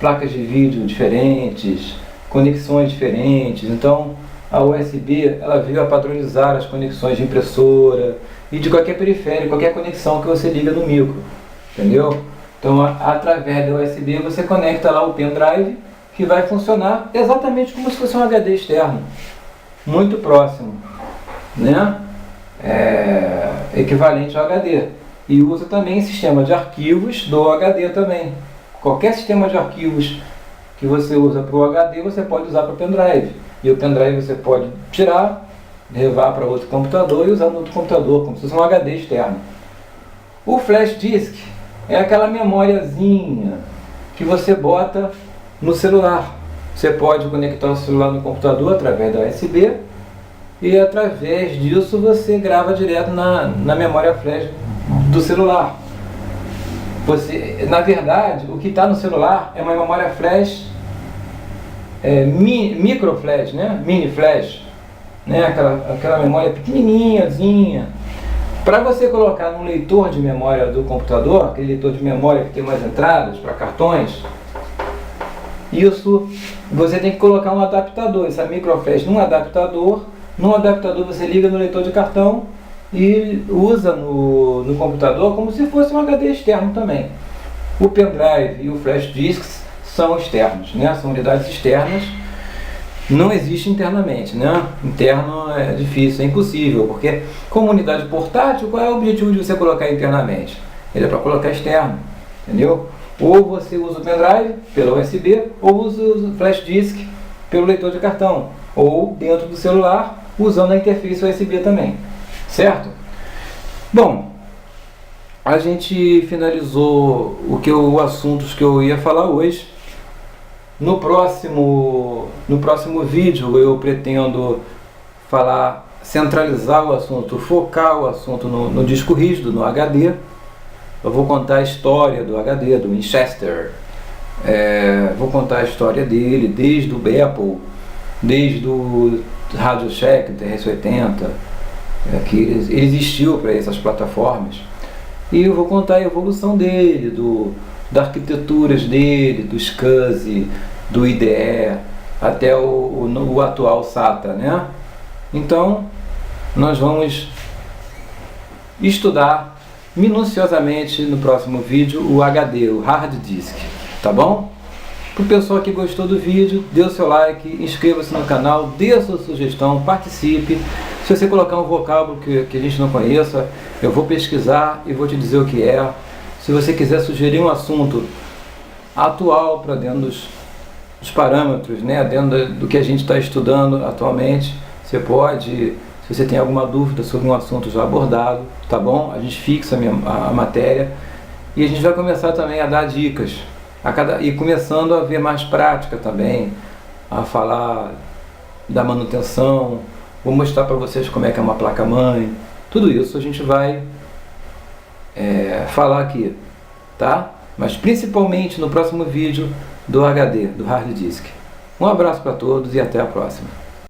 placas de vídeo diferentes, conexões diferentes. Então a USB ela veio a padronizar as conexões de impressora e de qualquer periférico, qualquer conexão que você liga no micro, entendeu? Então através da USB você conecta lá o pendrive, que vai funcionar exatamente como se fosse um HD externo, muito próximo, né? Equivalente ao HD, e usa também sistema de arquivos do HD também. Qualquer sistema de arquivos que você usa para o HD, você pode usar para o pendrive, e o pendrive você pode tirar, levar para outro computador e usar no outro computador, como se fosse um HD externo. O flash disk é aquela memóriazinha que você bota no celular. Você pode conectar o celular no computador através da USB, e através disso você grava direto na memória flash do celular. Na verdade, o que está no celular é uma memória flash, micro flash, né? Mini flash, né? Aquela memória pequenininhazinha. Para você colocar num leitor de memória do computador, aquele leitor de memória que tem mais entradas para cartões, isso você tem que colocar um adaptador, essa micro flash num adaptador. No adaptador você liga no leitor de cartão e usa no computador como se fosse um HD externo também. O pendrive e o flash disks são externos, né? São unidades externas, não existe internamente, né? Interno é difícil, é impossível, porque como unidade portátil, qual é o objetivo de você colocar internamente? Ele é para colocar externo, entendeu? Ou você usa o pendrive pela USB, ou usa o flash disk pelo leitor de cartão, ou dentro do celular, usando a interface USB também, certo? Bom, a gente finalizou os assuntos que eu ia falar hoje. No próximo vídeo eu pretendo centralizar o assunto, focar o assunto no disco rígido, no HD. Eu vou contar a história do HD, do Winchester. Vou contar a história dele, desde o Beeple, desde o Radio Shack, TRS-80, que ele existiu para essas plataformas. E eu vou contar a evolução dele, das arquiteturas dele, do SCSI, do IDE, até o atual SATA, né? Então, nós vamos estudar minuciosamente no próximo vídeo o HD, o Hard Disk, tá bom? Para o pessoal que gostou do vídeo, dê o seu like, inscreva-se no canal, dê a sua sugestão, participe. Se você colocar um vocábulo que a gente não conheça, eu vou pesquisar e vou te dizer o que é. Se você quiser sugerir um assunto atual para dentro dos parâmetros, né, dentro do que a gente está estudando atualmente, você pode, se você tem alguma dúvida sobre um assunto já abordado, tá bom? A gente fixa a matéria e a gente vai começar também a dar dicas. E começando a ver mais prática também, a falar da manutenção, vou mostrar para vocês como é que é uma placa-mãe, tudo isso a gente vai falar aqui, tá? Mas principalmente no próximo vídeo do HD, do Hard Disk. Um abraço para todos e até a próxima.